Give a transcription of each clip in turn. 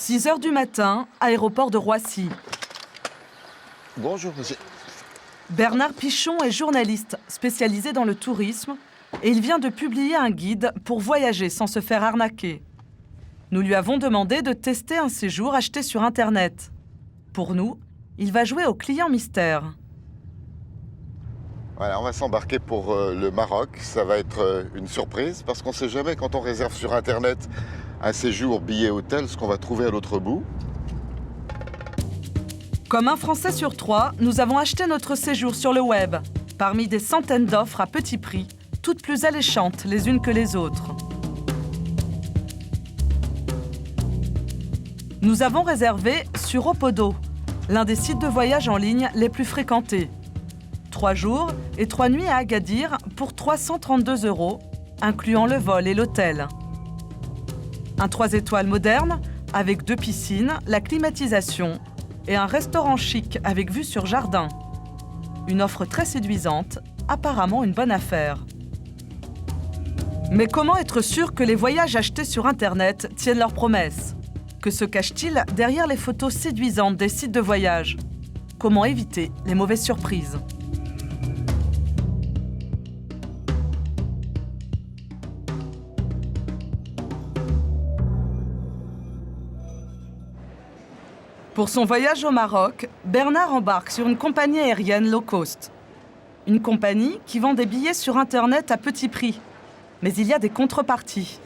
6 heures du matin, aéroport de Roissy. Bonjour, monsieur. Bernard Pichon est journaliste spécialisé dans le tourisme et il vient de publier un guide pour voyager sans se faire arnaquer. Nous lui avons demandé de tester un séjour acheté sur Internet. Pour nous, il va jouer au client mystère. Voilà, on va s'embarquer pour le Maroc. Ça va être une surprise parce qu'on ne sait jamais quand on réserve sur Internet un séjour, billet, hôtel, ce qu'on va trouver à l'autre bout. Comme un Français sur 3, nous avons acheté notre séjour sur le web, parmi des centaines d'offres à petit prix, toutes plus alléchantes les unes que les autres. Nous avons réservé sur Opodo, l'un des sites de voyage en ligne les plus fréquentés. 3 jours et 3 nuits à Agadir pour 332 €, incluant le vol et l'hôtel. Un 3 étoiles moderne, avec 2 piscines, la climatisation et un restaurant chic avec vue sur jardin. Une offre très séduisante, apparemment une bonne affaire. Mais comment être sûr que les voyages achetés sur Internet tiennent leurs promesses ? Que se cache-t-il derrière les photos séduisantes des sites de voyage ? Comment éviter les mauvaises surprises ? Pour son voyage au Maroc, Bernard embarque sur une compagnie aérienne low cost. Une compagnie qui vend des billets sur Internet à petit prix. Mais il y a des contreparties.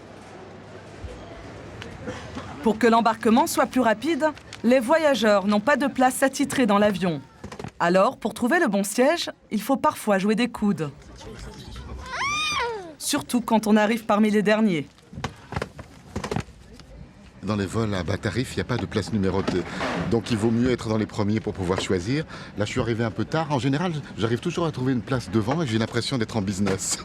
Pour que l'embarquement soit plus rapide, les voyageurs n'ont pas de place attitrée dans l'avion. Alors, pour trouver le bon siège, il faut parfois jouer des coudes. Surtout quand on arrive parmi les derniers. Dans les vols à bas tarif, il n'y a pas de place numérotée. Donc il vaut mieux être dans les premiers pour pouvoir choisir. Là, je suis arrivé un peu tard. En général, j'arrive toujours à trouver une place devant et j'ai l'impression d'être en business.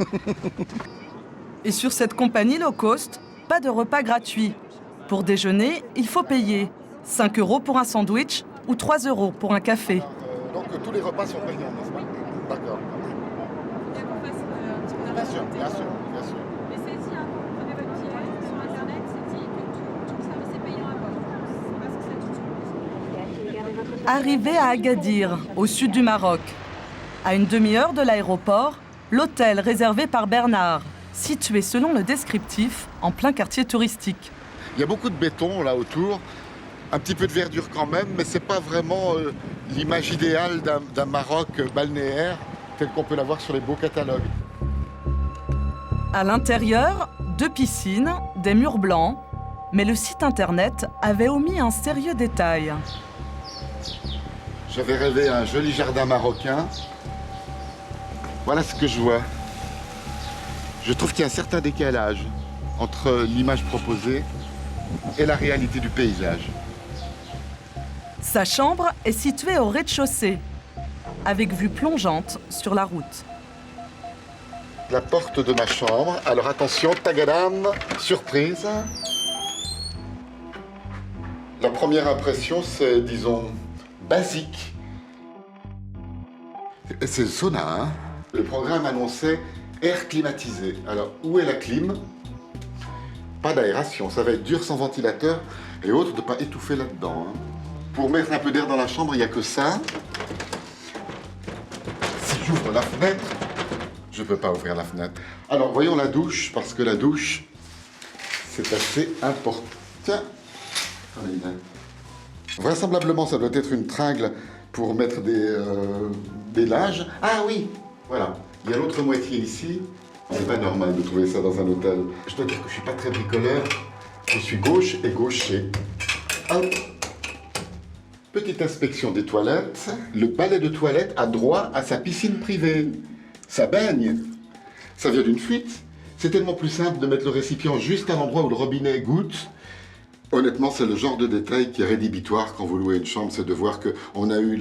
Et sur cette compagnie low cost, pas de repas gratuit. Pour déjeuner, il faut payer 5 € pour un sandwich ou 3 € pour un café. Donc tous les repas sont payants, n'est-ce pas ? D'accord. Bien sûr, bien sûr, bien sûr. Mais c'est dit, hein, quand vous prenez votre billet sur Internet, c'est dit que tout le service est payant à bord. C'est pas ce que ça dit. Arrivé à Agadir, au sud du Maroc. À une demi-heure de l'aéroport, l'hôtel réservé par Bernard, situé selon le descriptif en plein quartier touristique. Il y a beaucoup de béton là autour, un petit peu de verdure quand même, mais c'est pas vraiment l'image idéale d'un Maroc balnéaire tel qu'on peut l'avoir sur les beaux catalogues. À l'intérieur, 2 piscines, des murs blancs, mais le site internet avait omis un sérieux détail. J'avais rêvé un joli jardin marocain. Voilà ce que je vois. Je trouve qu'il y a un certain décalage entre l'image proposée et la réalité du paysage. Sa chambre est située au rez-de-chaussée, avec vue plongeante sur la route. La porte de ma chambre. Alors attention, tagadam, surprise. La première impression, c'est, disons, basique. C'est le sauna, hein. Le programme annonçait air climatisé. Alors, où est la clim ? Pas d'aération, ça va être dur sans ventilateur et autres de ne pas étouffer là-dedans. Hein. Pour mettre un peu d'air dans la chambre, il n'y a que ça. Si j'ouvre la fenêtre, je ne peux pas ouvrir la fenêtre. Alors, voyons la douche, parce que la douche, c'est assez important. Tiens, vraisemblablement, ça doit être une tringle pour mettre des linges. Ah oui, voilà. Il y a l'autre moitié ici. C'est pas normal de trouver ça dans un hôtel. Je dois dire que je suis pas très bricoleur. Je suis gauche et gaucher. Hop. Petite inspection des toilettes. Le balai de toilette a droit à sa piscine privée. Ça baigne. Ça vient d'une fuite. C'est tellement plus simple de mettre le récipient juste à l'endroit où le robinet goutte. Honnêtement, c'est le genre de détail qui est rédhibitoire quand vous louez une chambre, c'est de voir qu'on a eu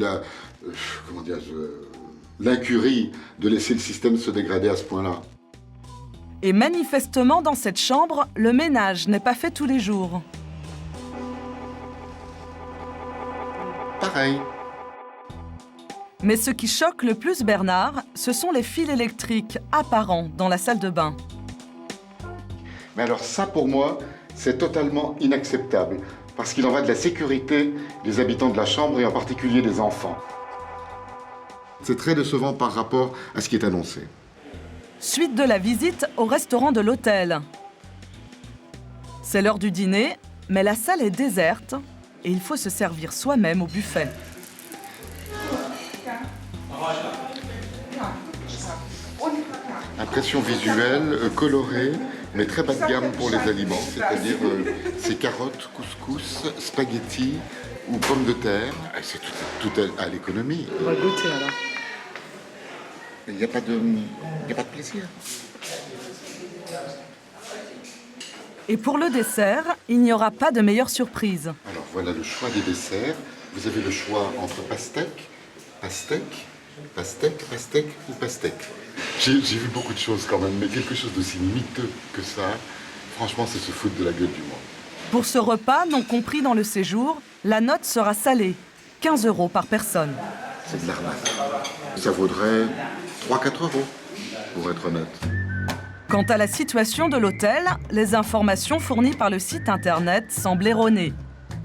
l'incurie de laisser le système se dégrader à ce point-là. Et manifestement, dans cette chambre, le ménage n'est pas fait tous les jours. Pareil. Mais ce qui choque le plus Bernard, ce sont les fils électriques apparents dans la salle de bain. Mais alors ça, pour moi, c'est totalement inacceptable. Parce qu'il en va de la sécurité des habitants de la chambre et en particulier des enfants. C'est très décevant par rapport à ce qui est annoncé. Suite de la visite au restaurant de l'hôtel. C'est l'heure du dîner, mais la salle est déserte et il faut se servir soi-même au buffet. Impression visuelle, colorée, mais très bas de gamme pour les aliments, c'est-à-dire ces carottes, couscous, spaghettis ou pommes de terre. C'est tout à l'économie. On va goûter alors. Il n'y a pas de plaisir. Et pour le dessert, il n'y aura pas de meilleure surprise. Alors voilà le choix des desserts. Vous avez le choix entre pastèque ou pastèque. J'ai vu beaucoup de choses quand même, mais quelque chose d'aussi miteux que ça, franchement, c'est se foutre de la gueule du monde. Pour ce repas, non compris dans le séjour, la note sera salée, 15 € par personne. C'est de l'arnaque. Ça vaudrait 3-4 €, pour être honnête. Quant à la situation de l'hôtel, les informations fournies par le site internet semblent erronées.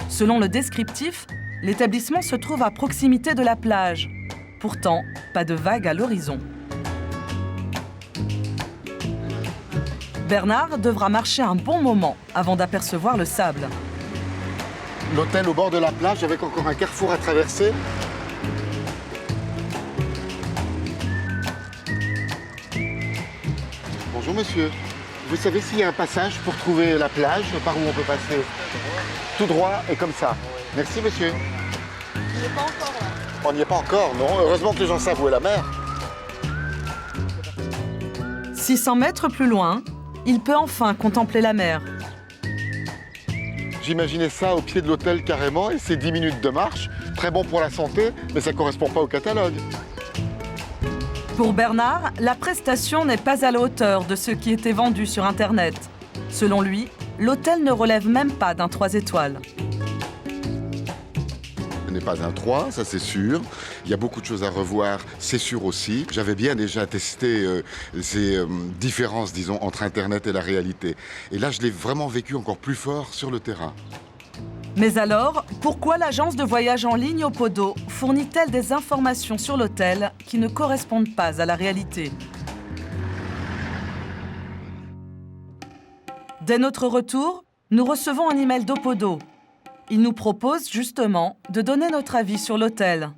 Selon le descriptif, l'établissement se trouve à proximité de la plage. Pourtant, pas de vagues à l'horizon. Bernard devra marcher un bon moment avant d'apercevoir le sable. L'hôtel au bord de la plage avec encore un carrefour à traverser. Bonjour monsieur, vous savez s'il y a un passage pour trouver la plage, par où on peut passer? Tout droit et comme ça. Merci monsieur. On n'est pas encore là. On n'y est pas encore, non? Heureusement que les gens savent où est la mer. 600 mètres plus loin, il peut enfin contempler la mer. J'imaginais ça au pied de l'hôtel carrément et c'est 10 minutes de marche. Très bon pour la santé, mais ça ne correspond pas au catalogue. Pour Bernard, la prestation n'est pas à la hauteur de ce qui était vendu sur Internet. Selon lui, l'hôtel ne relève même pas d'un 3 étoiles. Ce n'est pas un 3, ça c'est sûr. Il y a beaucoup de choses à revoir, c'est sûr aussi. J'avais bien déjà testé ces différences, disons, entre Internet et la réalité. Et là, je l'ai vraiment vécu encore plus fort sur le terrain. Mais alors, pourquoi l'agence de voyage en ligne Opodo fournit-elle des informations sur l'hôtel qui ne correspondent pas à la réalité? Dès notre retour, nous recevons un email d'Opodo. Il nous propose justement de donner notre avis sur l'hôtel.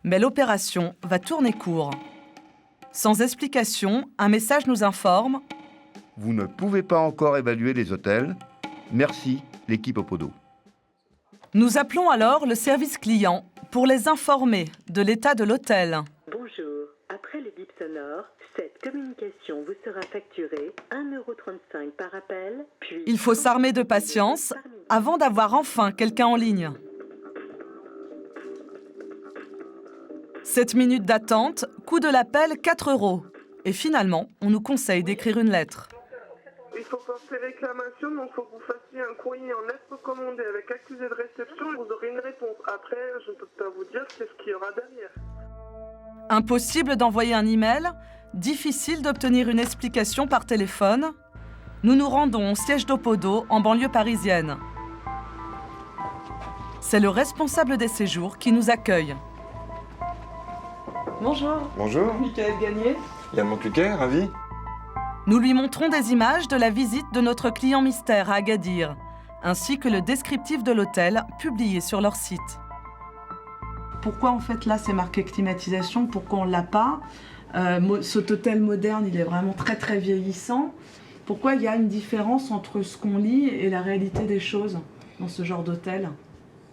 Mais l'opération va tourner court. Sans explication, un message nous informe « Vous ne pouvez pas encore évaluer les hôtels. Merci, l'équipe Opodo. » Nous appelons alors le service client pour les informer de l'état de l'hôtel. Bonjour, après le bip sonore, cette communication vous sera facturée 1,35 € par appel, puis... Il faut s'armer de patience avant d'avoir enfin quelqu'un en ligne. 7 minutes d'attente, coût de l'appel 4 €. Et finalement, on nous conseille d'écrire une lettre. Il faut porter réclamation, donc il faut que vous fassiez un courrier en lettre recommandée avec accusé de réception et vous aurez une réponse. Après, je ne peux pas vous dire ce qu'il y aura derrière. Impossible d'envoyer un email, difficile d'obtenir une explication par téléphone. Nous nous rendons au siège d'Opodo en banlieue parisienne. C'est le responsable des séjours qui nous accueille. Bonjour. Bonjour, Michael Gagné. Yann Montcuquet, ravi. Nous lui montrons des images de la visite de notre client mystère à Agadir, ainsi que le descriptif de l'hôtel publié sur leur site. Pourquoi en fait là c'est marqué climatisation, pourquoi on ne l'a pas? Cet hôtel moderne il est vraiment très vieillissant. Pourquoi il y a une différence entre ce qu'on lit et la réalité des choses dans ce genre d'hôtel?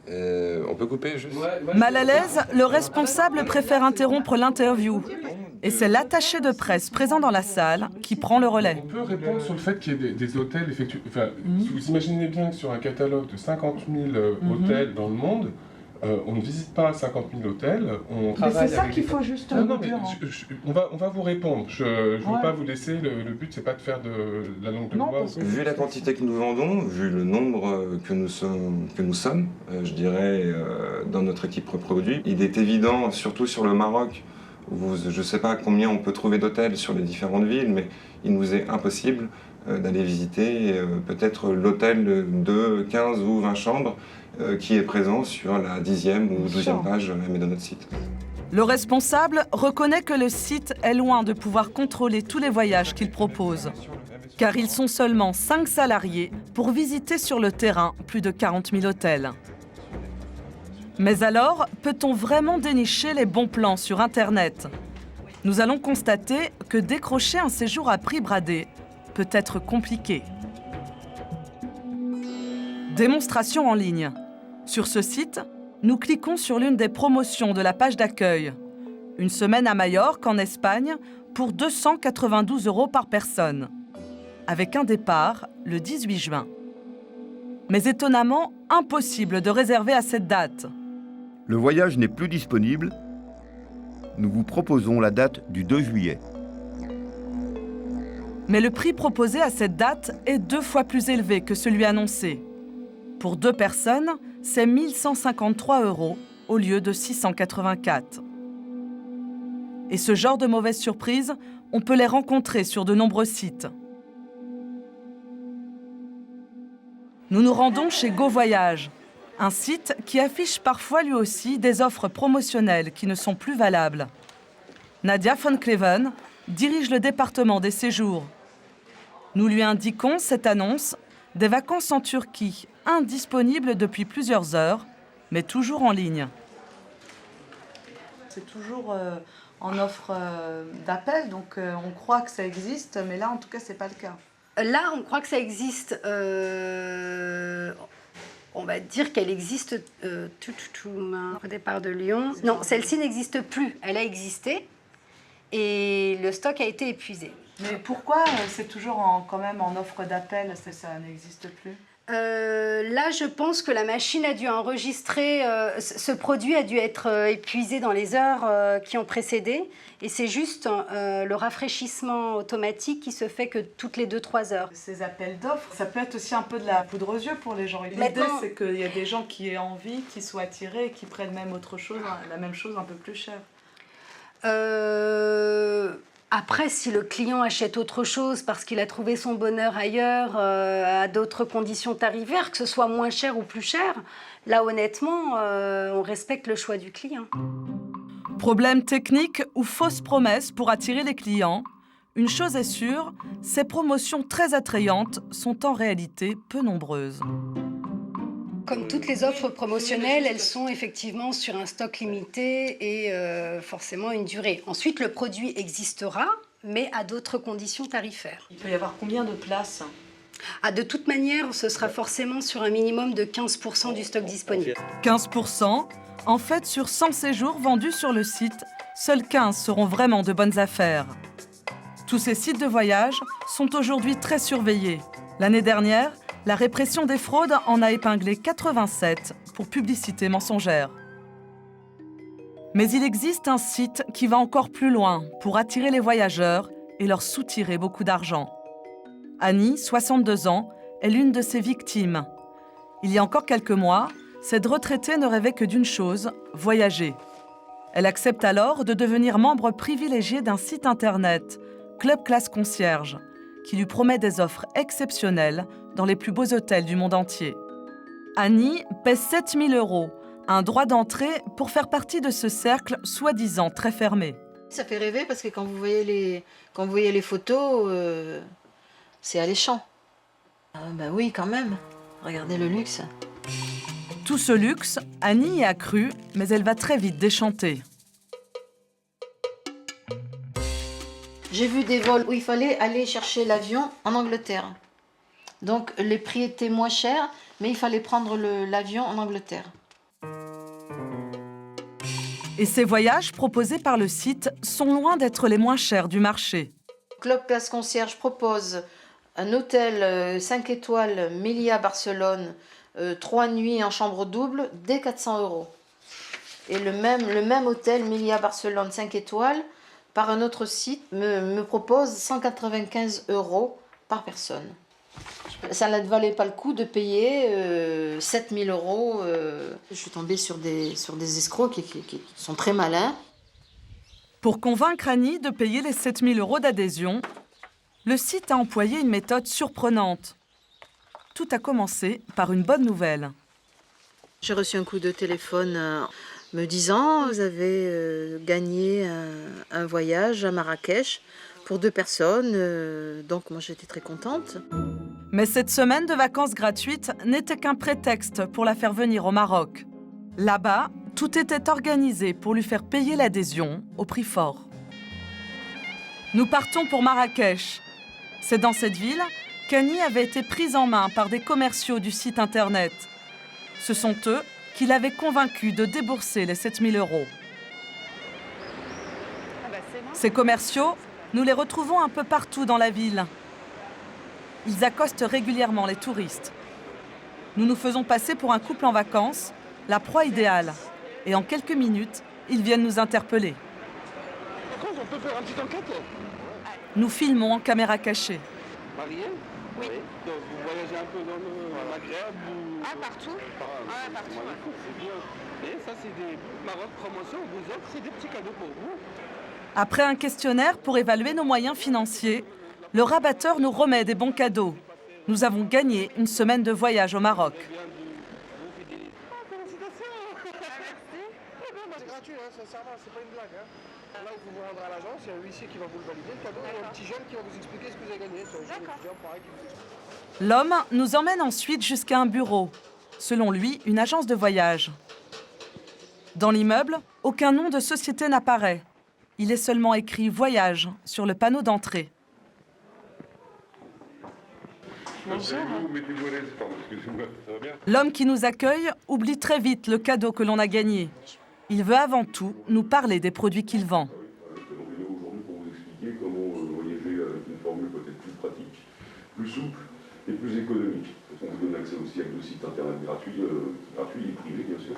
On peut couper juste. Mal à l'aise, le responsable préfère interrompre l'interview. Et c'est l'attaché de presse présent dans la salle qui prend le relais. On peut répondre sur le fait qu'il y ait des hôtels effectués. Enfin, vous imaginez bien que sur un catalogue de 50 000 hôtels dans le monde, on ne visite pas 50 000 hôtels. On Mais c'est ça qu'il faut justement. Non, mais on va vous répondre. Je ne veux pas vous laisser. Le but, c'est pas de faire de la langue de bois. Vu la quantité que nous vendons, vu le nombre que nous sommes, je dirais, dans notre équipe produit, il est évident, surtout sur le Maroc, où je ne sais pas combien on peut trouver d'hôtels sur les différentes villes, mais il nous est impossible d'aller visiter peut-être l'hôtel de 15 ou 20 chambres qui est présent sur la 10e ou 12e page de notre site. Le responsable reconnaît que le site est loin de pouvoir contrôler tous les voyages qu'il propose, car ils sont seulement 5 salariés pour visiter sur le terrain plus de 40 000 hôtels. Mais alors, peut-on vraiment dénicher les bons plans sur Internet ? Nous allons constater que décrocher un séjour à prix bradé peut être compliqué. Démonstration en ligne. Sur ce site, nous cliquons sur l'une des promotions de la page d'accueil. Une semaine à Majorque, en Espagne, pour 292 € par personne. Avec un départ le 18 juin. Mais étonnamment, impossible de réserver à cette date. Le voyage n'est plus disponible. Nous vous proposons la date du 2 juillet. Mais le prix proposé à cette date est 2 fois plus élevé que celui annoncé. Pour 2 personnes, c'est 1 153 € au lieu de 684. Et ce genre de mauvaises surprises, on peut les rencontrer sur de nombreux sites. Nous nous rendons chez GoVoyage, un site qui affiche parfois lui aussi des offres promotionnelles qui ne sont plus valables. Nadia von Kleven dirige le département des séjours. Nous lui indiquons cette annonce des vacances en Turquie, indisponibles depuis plusieurs heures, mais toujours en ligne. C'est toujours en offre d'appel, donc on croit que ça existe, mais là en tout cas c'est pas le cas. Là on croit que ça existe, on va dire qu'elle existe au départ de Lyon. Non, celle-ci n'existe plus, elle a existé et le stock a été épuisé. Mais pourquoi c'est toujours quand même en offre d'appel, ça n'existe plus ? Là, je pense que la machine a dû enregistrer, ce produit a dû être épuisé dans les heures qui ont précédé. Et c'est juste le rafraîchissement automatique qui se fait que toutes les 2-3 heures. Ces appels d'offres, ça peut être aussi un peu de la poudre aux yeux pour les gens. L'idée, c'est qu'il y a des gens qui aient envie, qui soient attirés, qui prennent même autre chose, la même chose un peu plus cher. Après, si le client achète autre chose parce qu'il a trouvé son bonheur ailleurs, à d'autres conditions tarifaires, que ce soit moins cher ou plus cher, là, honnêtement, on respecte le choix du client. Problème technique ou fausse promesse pour attirer les clients, une chose est sûre, ces promotions très attrayantes sont en réalité peu nombreuses. Comme toutes les offres promotionnelles, elles sont effectivement sur un stock limité et forcément une durée. Ensuite, le produit existera, mais à d'autres conditions tarifaires. Il peut y avoir combien de places ? De toute manière, ce sera forcément sur un minimum de 15% du stock disponible. 15%. En fait, sur 100 séjours vendus sur le site, seuls 15 seront vraiment de bonnes affaires. Tous ces sites de voyage sont aujourd'hui très surveillés. L'année dernière, la répression des fraudes en a épinglé 87 pour publicité mensongère. Mais il existe un site qui va encore plus loin pour attirer les voyageurs et leur soutirer beaucoup d'argent. Annie, 62 ans, est l'une de ces victimes. Il y a encore quelques mois, cette retraitée ne rêvait que d'une chose, voyager. Elle accepte alors de devenir membre privilégié d'un site internet, Club Classe Concierge, qui lui promet des offres exceptionnelles dans les plus beaux hôtels du monde entier. Annie paie 7 000 €, un droit d'entrée pour faire partie de ce cercle soi-disant très fermé. Ça fait rêver parce que quand vous voyez les photos, c'est alléchant. Oui, quand même. Regardez le luxe. Tout ce luxe, Annie y a cru, mais elle va très vite déchanter. J'ai vu des vols où il fallait aller chercher l'avion en Angleterre. Donc les prix étaient moins chers, mais il fallait prendre l'avion en Angleterre. Et ces voyages proposés par le site sont loin d'être les moins chers du marché. Club Classe Concierge propose un hôtel 5 étoiles Melia Barcelone, 3 nuits en chambre double, dès 400 €. Et le même hôtel Melia Barcelone 5 étoiles, par un autre site, me propose 195 € par personne. Ça ne valait pas le coup de payer 7 000 €. Je suis tombée sur des escrocs qui sont très malins. Pour convaincre Annie de payer les 7 000 € d'adhésion, Le site a employé une méthode surprenante. Tout a commencé par une bonne nouvelle. J'ai reçu un coup de téléphone me disant « Vous avez gagné un voyage à Marrakech pour 2 personnes. » Donc moi j'étais très contente. Mais cette semaine de vacances gratuites n'était qu'un prétexte pour la faire venir au Maroc. Là-bas, tout était organisé pour lui faire payer l'adhésion au prix fort. Nous partons pour Marrakech. C'est dans cette ville qu'Annie avait été prise en main par des commerciaux du site internet. Ce sont eux qui l'avaient convaincue de débourser les 7 000 €. Ces commerciaux, nous les retrouvons un peu partout dans la ville. Ils accostent régulièrement les touristes. Nous nous faisons passer pour un couple en vacances, la proie idéale. Et en quelques minutes, ils viennent nous interpeller. On peut faire une petite enquête? Nous filmons en caméra cachée. Mariée? Oui. Donc vous voyagez un peu dans le Maghreb ou... Ah, partout? Ah, partout. C'est bien. Et ça, c'est des Maroc promotions. Vous offre, c'est des petits cadeaux pour vous. Après un questionnaire pour évaluer nos moyens financiers, le rabatteur nous remet des bons cadeaux. Nous avons gagné une semaine de voyage au Maroc. C'est gratuit, hein, sincèrement, c'est pas une blague. Hein. Là, vous vous rendrez à l'agence, il y a un huissier qui va vous le valider, le cadeau, et un petit jeune qui va vous expliquer ce que vous avez gagné. C'est un jeune étudiant, pareil, qui vous explique. L'homme nous emmène ensuite jusqu'à un bureau. Selon lui, une agence de voyage. Dans l'immeuble, aucun nom de société n'apparaît. Il est seulement écrit « Voyage » sur le panneau d'entrée. Bonjour. L'homme qui nous accueille oublie très vite le cadeau que l'on a gagné. Il veut avant tout nous parler des produits qu'il vend. Je suis aujourd'hui pour vous expliquer comment voyager avec une formule peut-être plus pratique, plus souple et plus économique. On vous donne accès aussi à 2 sites internet gratuits et privés bien sûr,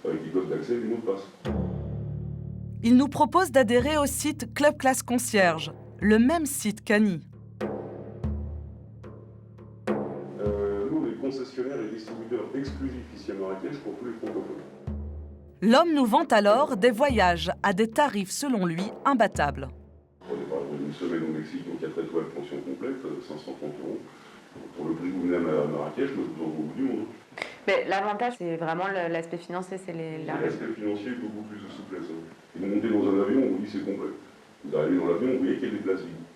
avec des codes d'accès et des mots de passe. Il nous propose d'adhérer au site Club Classe Concierge, le même site qu'Annie. Nous, on est concessionnaires et distributeurs exclusifs ici à Marrakech pour tous les francophones. L'homme nous vend alors des voyages à des tarifs, selon lui, imbattables. On est par exemple une semaine au Mexique, donc 4 étoiles, pension complète, 530 €. Pour le prix que vous venez à Marrakech, je vous en vous du monde. Mais l'avantage, c'est vraiment l'aspect financier. L'aspect financier, beaucoup plus de souplesse. Si vous montez dans un avion, on vous dit c'est complet. Vous arrivez dans l'avion, vous voyez qu'il y a des places vides.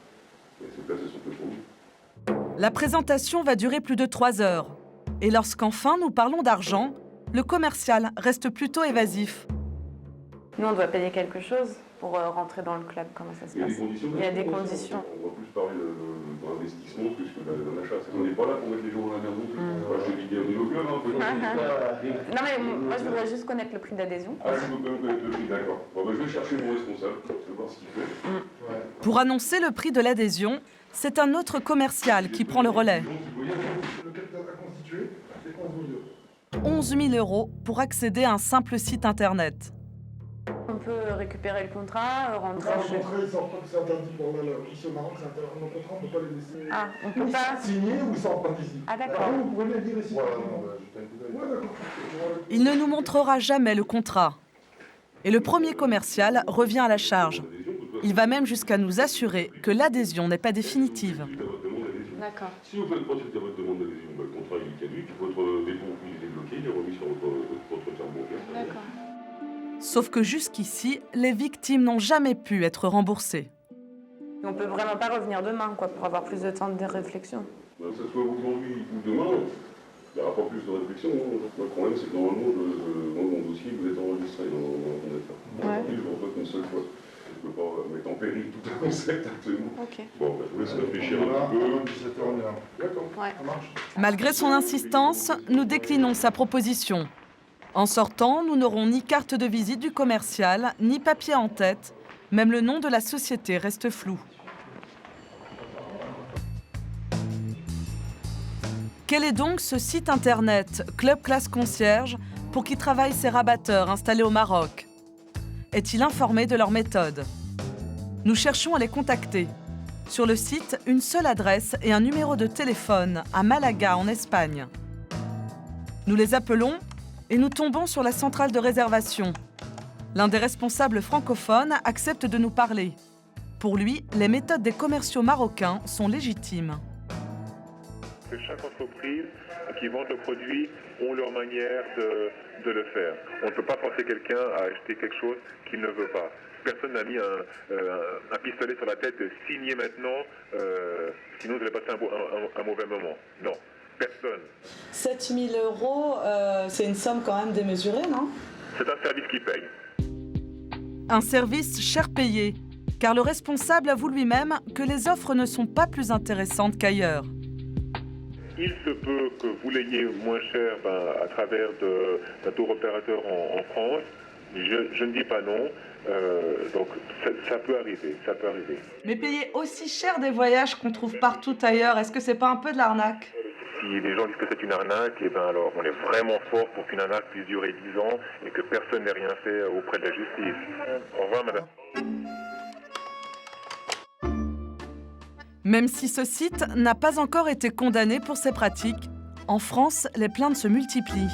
Et ces places, elles sont faites pour vous. La présentation va durer plus de 3 heures. Et lorsqu'enfin nous parlons d'argent, le commercial reste plutôt évasif. Nous, on doit payer quelque chose pour rentrer dans le club. Comment ça se passe? Il y a des conditions. On va plus parler d'investissement que d'un achat. On n'est pas là pour mettre les gens dans la merde non plus. Je te dis bienvenue au club. Non, mais moi, je voudrais juste connaître le prix d'adhésion. Ah, si vous pouvez connaître le prix, d'accord. Bon, je vais chercher mon responsable. Je vais voir ce qu'il fait. Pour annoncer le prix de l'adhésion, c'est un autre commercial qui prend le relais. Le capital à constituer, c'est 11 000 € pour accéder à un simple site internet. On peut récupérer le contrat, rentrer. C'est interdit pour ici au Maroc, c'est interdit. Nos contrats, on ne peut pas les laisser. Ah, on peut pas signer ou ils sortent pas d'ici. Ah, d'accord. Vous pouvez les dire ici. Ouais, d'accord. Il ne nous montrera jamais le contrat. Et le premier commercial revient à la charge. Il va même jusqu'à nous assurer que l'adhésion n'est pas définitive. D'accord. Si vous faites procéder à votre demande d'adhésion, le contrat est caduc, votre dépôt est débloqué, il est remis sur votre carte bancaire. D'accord. Sauf que jusqu'ici, les victimes n'ont jamais pu être remboursées. On peut vraiment pas revenir demain, quoi, pour avoir plus de temps de réflexion. Que ce soit aujourd'hui ou demain, il n'y aura pas plus de réflexion. Le problème, c'est que normalement, dans mon dossier, vous êtes enregistré dans mon état. Aujourd'hui, je ne le vois qu'une seule fois. Je ne peux pas mettre en péril tout un concept actuellement. Ok. Bon, je vous laisse réfléchir un petit peu. D'accord, ouais. Ça marche. Malgré son insistance, nous déclinons sa proposition. En sortant, nous n'aurons ni carte de visite du commercial, ni papier en tête. Même le nom de la société reste flou. Quel est donc ce site internet Club Classe Concierge pour qui travaillent ces rabatteurs installés au Maroc? Est-il informé de leur méthode? Nous cherchons à les contacter. Sur le site, une seule adresse et un numéro de téléphone à Malaga, en Espagne. Nous les appelons et nous tombons sur la centrale de réservation. L'un des responsables francophones accepte de nous parler. Pour lui, les méthodes des commerciaux marocains sont légitimes. Chaque entreprise qui vend le produit ont leur manière de le faire. On ne peut pas forcer quelqu'un à acheter quelque chose qu'il ne veut pas. Personne n'a mis un pistolet sur la tête, signé maintenant, sinon vous allez passer un mauvais moment. Non, personne. 7 000 €, c'est une somme quand même démesurée, non? C'est un service qui paye. Un service cher payé, car le responsable avoue lui-même que les offres ne sont pas plus intéressantes qu'ailleurs. Il se peut que vous l'ayez moins cher à travers d'un tour opérateur en France. Je ne dis pas non. Donc ça peut arriver, ça peut arriver. Mais payer aussi cher des voyages qu'on trouve partout ailleurs, est-ce que c'est pas un peu de l'arnaque? Si les gens disent que c'est une arnaque, eh ben alors on est vraiment fort pour qu'une arnaque puisse durer 10 ans et que personne n'ait rien fait auprès de la justice. Au revoir, madame. Même si ce site n'a pas encore été condamné pour ses pratiques, en France, les plaintes se multiplient.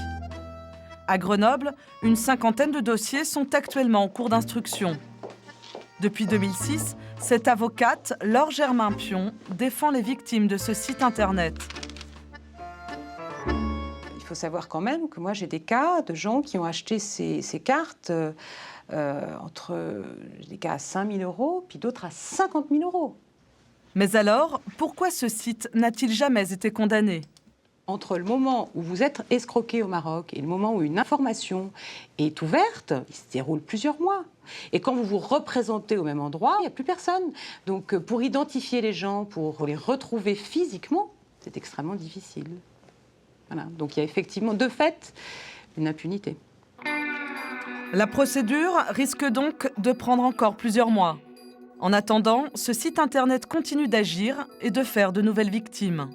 À Grenoble, une cinquantaine de dossiers sont actuellement en cours d'instruction. Depuis 2006, cette avocate, Laure Germain-Pion, défend les victimes de ce site internet. Il faut savoir quand même que moi j'ai des cas de gens qui ont acheté ces cartes entre des cas à 5 000 €, puis d'autres à 50 000 €. Mais alors, pourquoi ce site n'a-t-il jamais été condamné ? Entre le moment où vous êtes escroqué au Maroc et le moment où une information est ouverte, il se déroule plusieurs mois. Et quand vous vous représentez au même endroit, il n'y a plus personne. Donc pour identifier les gens, pour les retrouver physiquement, c'est extrêmement difficile. Voilà. Donc il y a effectivement, de fait, une impunité. La procédure risque donc de prendre encore plusieurs mois. En attendant, ce site internet continue d'agir et de faire de nouvelles victimes.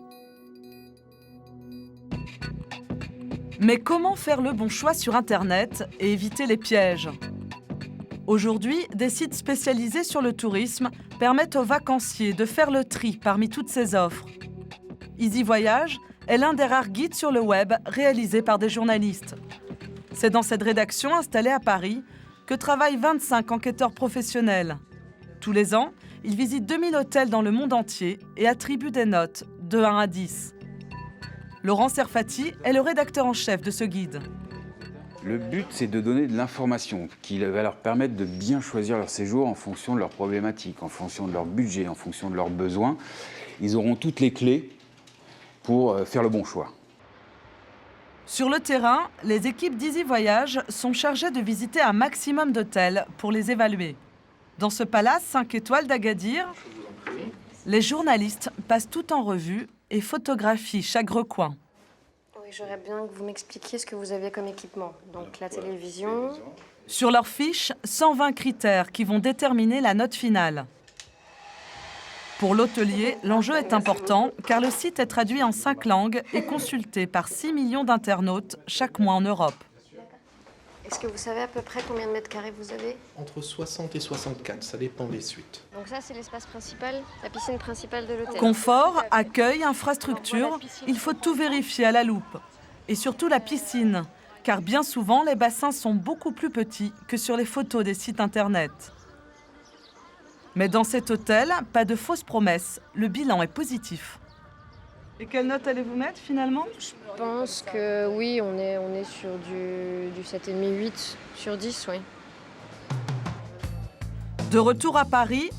Mais comment faire le bon choix sur Internet et éviter les pièges ? Aujourd'hui, des sites spécialisés sur le tourisme permettent aux vacanciers de faire le tri parmi toutes ces offres. Easy Voyage est l'un des rares guides sur le web réalisés par des journalistes. C'est dans cette rédaction installée à Paris que travaillent 25 enquêteurs professionnels. Tous les ans, ils visitent 2000 hôtels dans le monde entier et attribuent des notes de 1 à 10. Laurent Serfati est le rédacteur en chef de ce guide. Le but, c'est de donner de l'information qui va leur permettre de bien choisir leur séjour en fonction de leurs problématiques, en fonction de leur budget, en fonction de leurs besoins. Ils auront toutes les clés pour faire le bon choix. Sur le terrain, les équipes d'Easy Voyage sont chargées de visiter un maximum d'hôtels pour les évaluer. Dans ce palace 5 étoiles d'Agadir, les journalistes passent tout en revue et photographient chaque recoin. Oui, j'aurais bien que vous m'expliquiez ce que vous avez comme équipement. Donc la télévision... Sur leur fiche, 120 critères qui vont déterminer la note finale. Pour l'hôtelier, l'enjeu est important car le site est traduit en 5 langues et consulté par 6 millions d'internautes chaque mois en Europe. Est-ce que vous savez à peu près combien de mètres carrés vous avez ? Entre 60 et 64, ça dépend des suites. Donc ça, c'est l'espace principal, la piscine principale de l'hôtel. Confort, accueil, infrastructure, il faut tout vérifier à la loupe. Et surtout la piscine, car bien souvent, les bassins sont beaucoup plus petits que sur les photos des sites internet. Mais dans cet hôtel, pas de fausses promesses, le bilan est positif. Et quelle note allez-vous mettre finalement ? Je pense que oui, on est sur du 7,5-8 sur 10, oui. De retour à Paris,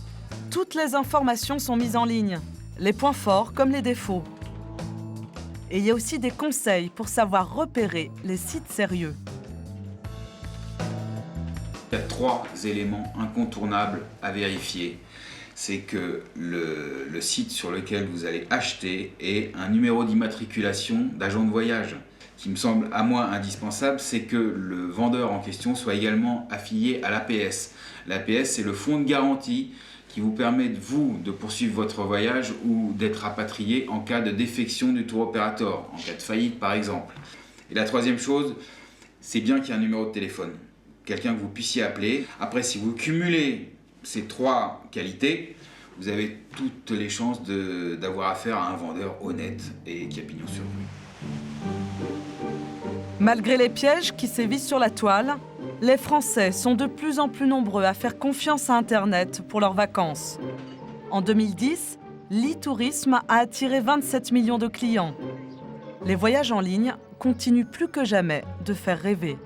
toutes les informations sont mises en ligne, les points forts comme les défauts. Et il y a aussi des conseils pour savoir repérer les sites sérieux. Il y a 3 éléments incontournables à vérifier. C'est que le site sur lequel vous allez acheter ait un numéro d'immatriculation d'agent de voyage. Ce qui me semble à moi indispensable, c'est que le vendeur en question soit également affilié à l'APS. L'APS, c'est le fonds de garantie qui vous permet, de poursuivre votre voyage ou d'être rapatrié en cas de défection du tour opérateur, en cas de faillite par exemple. Et la 3e chose, c'est bien qu'il y ait un numéro de téléphone. Quelqu'un que vous puissiez appeler. Après, si vous cumulez ces 3 qualités, vous avez toutes les chances d'avoir affaire à un vendeur honnête et qui a pignon sur rue. Malgré les pièges qui sévissent sur la toile, Les Français sont de plus en plus nombreux à faire confiance à Internet pour leurs vacances. En 2010, l'e-tourisme a attiré 27 millions de clients. Les voyages en ligne continuent plus que jamais de faire rêver.